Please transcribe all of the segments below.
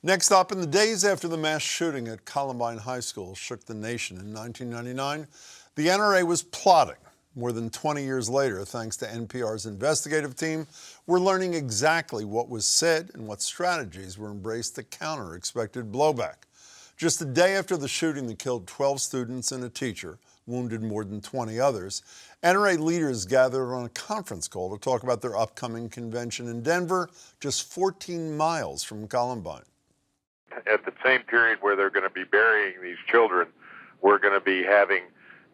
Next up, in the days after the mass shooting at Columbine High School shook the nation in 1999, the NRA was plotting. More than 20 years later, thanks to NPR's Investigative team, we're learning exactly what was said and what strategies were embraced to counter expected blowback. Just a day after the shooting that killed 12 students and a teacher, wounded more than 20 others, NRA leaders gathered on a conference call to talk about their upcoming convention in Denver, just 14 miles from Columbine. At the same period where they're going to be burying these children, we're going to be having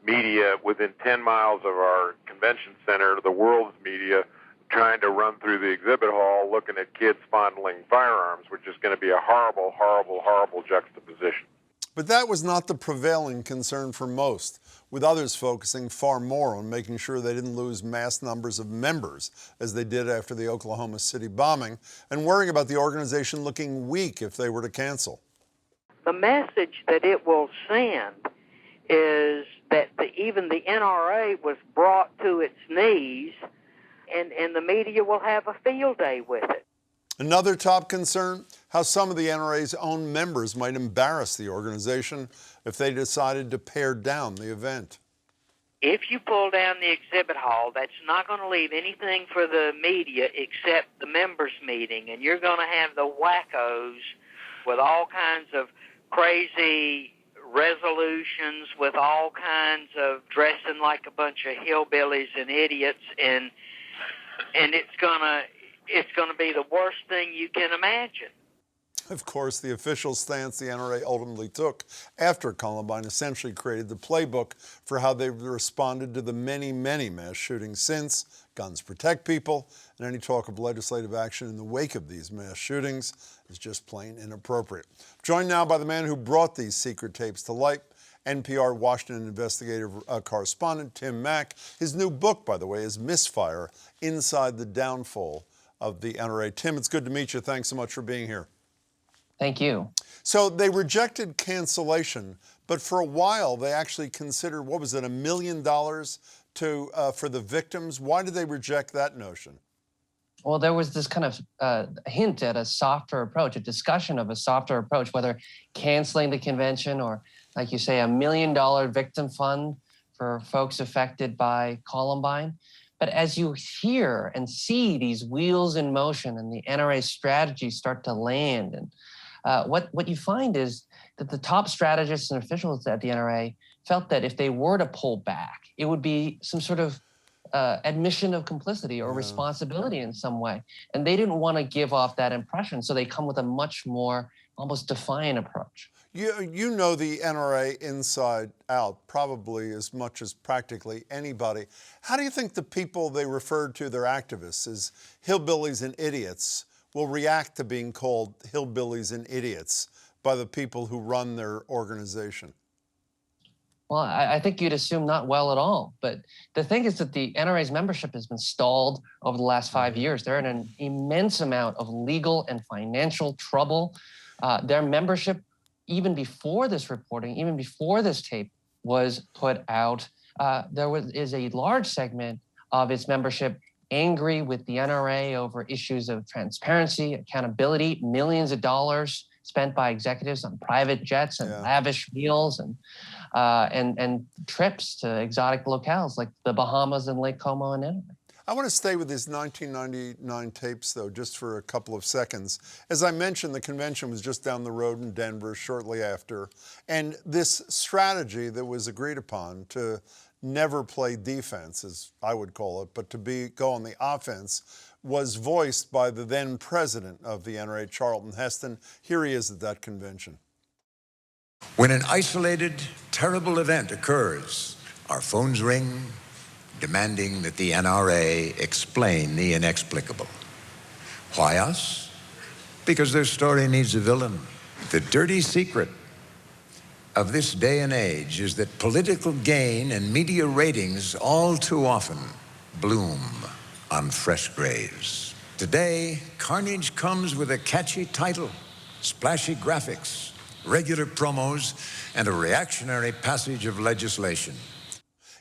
media within 10 miles of our convention center, the world's media, trying to run through the exhibit hall looking at kids fondling firearms, which is going to be a horrible, horrible, horrible juxtaposition. But that was not the prevailing concern for most, with others focusing far more on making sure they didn't lose mass numbers of members, as they did after the Oklahoma City bombing, and worrying about the organization looking weak if they were to cancel. The message that it will send is that even the NRA was brought to its knees, and the media will have a field day with it. Another top concern, how some of the NRA's own members might embarrass the organization if they decided to pare down the event. If you pull down the exhibit hall, that's not going to leave anything for the media except the members' meeting, and you're going to have the wackos with all kinds of crazy resolutions, with all kinds of dressing like a bunch of hillbillies and idiots, and it's gonna be the worst thing you can imagine. Of course, the official stance the NRA ultimately took after Columbine essentially created the playbook for how they've responded to the many, many mass shootings since. Guns protect people, and any talk of legislative action in the wake of these mass shootings is just plain inappropriate. Joined now by the man who brought these secret tapes to light, NPR Washington Investigative Correspondent Tim Mak. His new book, by the way, is Misfire, Inside the Downfall of the NRA. Tim, it's good to meet you. Thanks so much for being here. Thank you. So they rejected cancellation, but for a while they actually considered, what was it, $1 million for the victims? Why did they reject that notion? Well, there was this kind of hint at a softer approach, a discussion of a softer approach, whether canceling the convention or, like you say, $1 million victim fund for folks affected by Columbine. But as you hear and see these wheels in motion and the NRA strategy start to land, and what you find is that the top strategists and officials at the NRA felt that if they were to pull back, it would be some sort of admission of complicity or responsibility in some way. And they didn't want to give off that impression, so they come with a much more almost defiant approach. You know the NRA inside out, probably as much as practically anybody. How do you think the people they referred to, their activists, as hillbillies and idiots, will react to being called hillbillies and idiots by the people who run their organization? Well, I think you'd assume not well at all. But the thing is that the NRA's membership has been stalled over the last 5 years. They're in an immense amount of legal and financial trouble. Their membership, even before this reporting, even before this tape was put out, is a large segment of its membership angry with the NRA over issues of transparency, accountability, millions of dollars spent by executives on private jets and lavish meals and trips to exotic locales like the Bahamas and Lake Como and Italy. I want to stay with these 1999 tapes, though, just for a couple of seconds. As I mentioned, the convention was just down the road in Denver shortly after, and this strategy that was agreed upon to never play defense, as I would call it, but to go on the offense, was voiced by the then president of the NRA, Charlton Heston. Here he is at that convention. When an isolated, terrible event occurs, our phones ring, demanding that the NRA explain the inexplicable. Why us? Because their story needs a villain. The dirty secret of this day and age is that political gain and media ratings all too often bloom on fresh graves. Today, carnage comes with a catchy title, splashy graphics, regular promos, and a reactionary passage of legislation.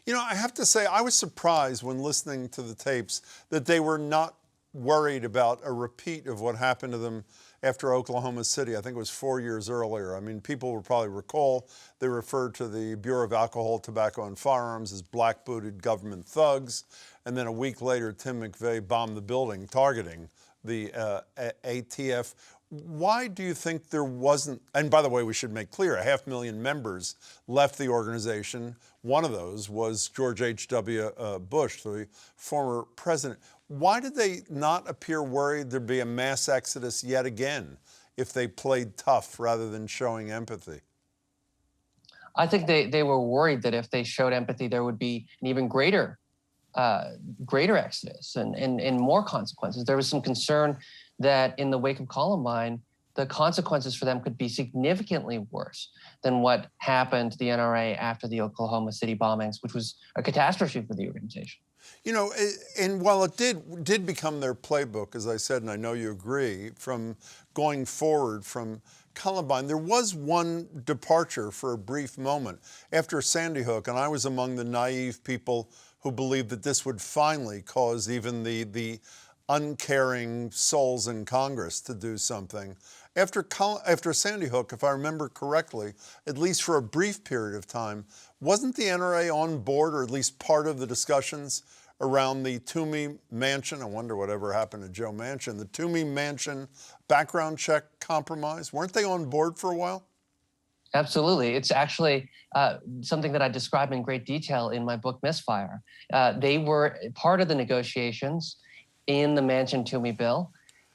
You know, I have to say, I was surprised when listening to the tapes that they were not worried about a repeat of what happened to them after Oklahoma City. I think it was 4 years earlier. I mean, people will probably recall they referred to the Bureau of Alcohol, Tobacco, and Firearms as black-booted government thugs. And then a week later, Tim McVeigh bombed the building targeting the ATF. Why do you think there wasn't, and by the way, we should make clear, 500,000 members left the organization. One of those was George H.W. Bush, the former president. Why did they not appear worried there'd be a mass exodus yet again if they played tough rather than showing empathy? I think they were worried that if they showed empathy, there would be an even greater exodus and more consequences. There was some concern that in the wake of Columbine, the consequences for them could be significantly worse than what happened to the NRA after the Oklahoma City bombings, which was a catastrophe for the organization. You know, and while it did become their playbook, as I said, and I know you agree, from going forward from Columbine, there was one departure for a brief moment after Sandy Hook, and I was among the naive people who believed that this would finally cause even the uncaring souls in Congress to do something. After Sandy Hook, if I remember correctly, at least for a brief period of time, wasn't the NRA on board, or at least part of the discussions around the Toomey Mansion? I wonder whatever happened to Joe Manchin. The Toomey Mansion background check compromise. Weren't they on board for a while? Absolutely. It's actually something that I describe in great detail in my book, Misfire. They were part of the negotiations in the Manchin-Toomey bill,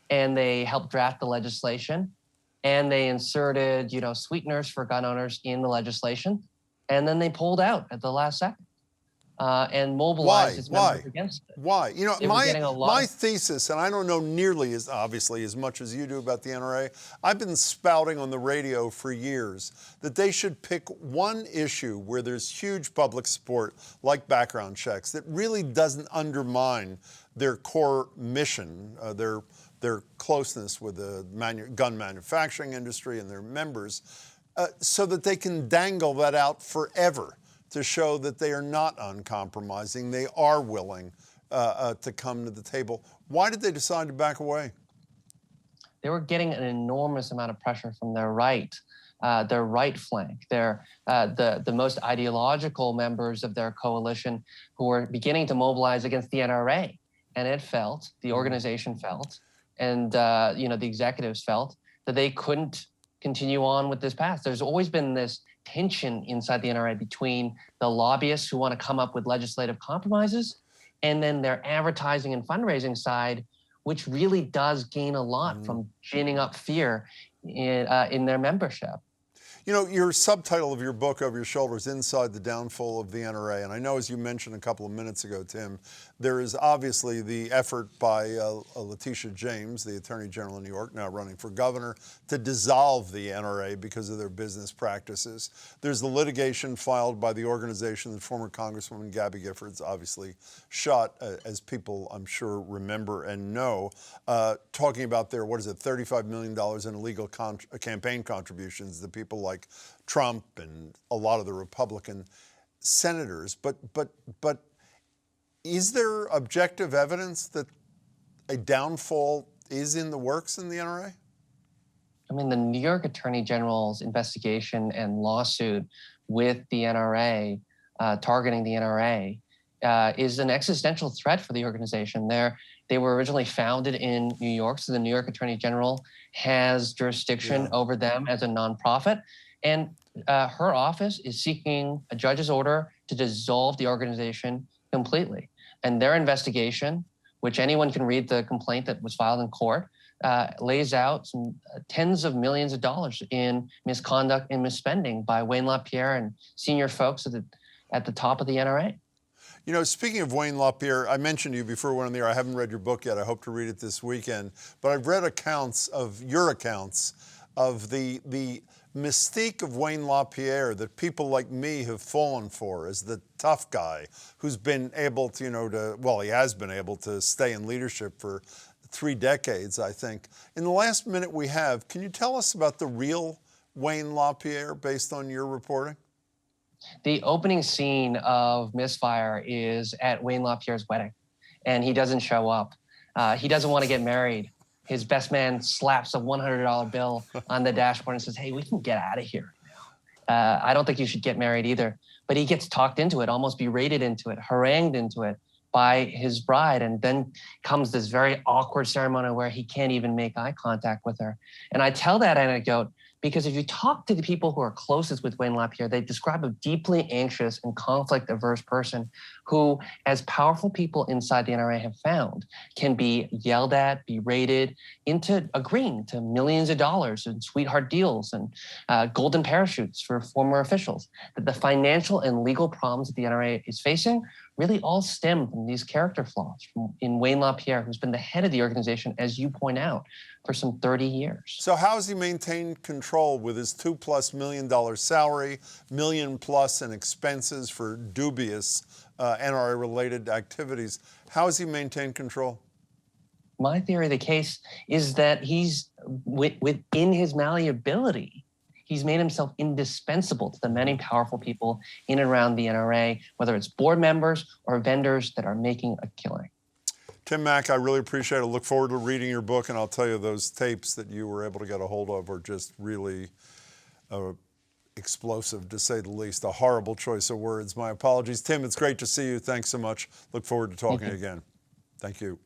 and they helped draft the legislation, and they inserted, sweeteners for gun owners in the legislation, and then they pulled out at the last second and mobilized its members against it. Why? You know, my thesis, and I don't know nearly as obviously as much as you do about the NRA, I've been spouting on the radio for years that they should pick one issue where there's huge public support, like background checks, that really doesn't undermine their core mission, their closeness with the gun manufacturing industry and their members, so that they can dangle that out forever to show that they are not uncompromising, they are willing to come to the table. Why did they decide to back away? They were getting an enormous amount of pressure from their right flank, the most ideological members of their coalition, who were beginning to mobilize against the NRA. And the organization felt, and the executives felt that they couldn't continue on with this path. There's always been this tension inside the NRA between the lobbyists who want to come up with legislative compromises and then their advertising and fundraising side, which really does gain a lot from ginning up fear in their membership. You know, your subtitle of your book, Over Your Shoulders, Inside the Downfall of the NRA, and I know, as you mentioned a couple of minutes ago, Tim, there is obviously the effort by Letitia James, the Attorney General in New York, now running for governor, to dissolve the NRA because of their business practices. There's the litigation filed by the organization that former Congresswoman Gabby Giffords obviously shot, as people I'm sure remember and know, talking about their, $35 million in illegal campaign contributions to people like Trump and a lot of the Republican senators. But is there objective evidence that a downfall is in the works in the NRA? I mean, the New York Attorney General's investigation and lawsuit with the NRA, targeting the NRA, is an existential threat for the organization. They were originally founded in New York, so the New York Attorney General has jurisdiction over them as a nonprofit. And her office is seeking a judge's order to dissolve the organization completely. And their investigation, which anyone can read the complaint that was filed in court, lays out some tens of millions of dollars in misconduct and misspending by Wayne LaPierre and senior folks at the top of the NRA. You know, speaking of Wayne LaPierre, I mentioned to you before we went on the air, I haven't read your book yet. I hope to read it this weekend. But I've read your accounts of the mystique of Wayne LaPierre that people like me have fallen for as the tough guy who's been able to, he has been able to stay in leadership for 3 decades, I think. In the last minute we have, can you tell us about the real Wayne LaPierre based on your reporting? The opening scene of Misfire is at Wayne LaPierre's wedding, and he doesn't show up. He doesn't want to get married. his best man slaps a $100 bill on the dashboard and says, hey, we can get out of here now. I don't think you should get married either. But he gets talked into it, almost berated into it, harangued into it by his bride. And then comes this very awkward ceremony where he can't even make eye contact with her. And I tell that anecdote because if you talk to the people who are closest with Wayne LaPierre, they describe a deeply anxious and conflict-averse person who, as powerful people inside the NRA have found, can be yelled at, berated, into agreeing to millions of dollars in sweetheart deals and golden parachutes for former officials. That the financial and legal problems that the NRA is facing really all stem from these character flaws in Wayne LaPierre, who's been the head of the organization, as you point out, for some 30 years. So how has he maintained control with his $2+ million salary, $1 million+ in expenses for dubious NRA-related activities? How has he maintained control? My theory of the case is that he's within his malleability. He's made himself indispensable to the many powerful people in and around the NRA, whether it's board members or vendors that are making a killing. Tim Mack, I really appreciate it. I look forward to reading your book, and I'll tell you, those tapes that you were able to get a hold of are just really explosive, to say the least. A horrible choice of words. My apologies. Tim, it's great to see you. Thanks so much. Look forward to talking again. Thank you.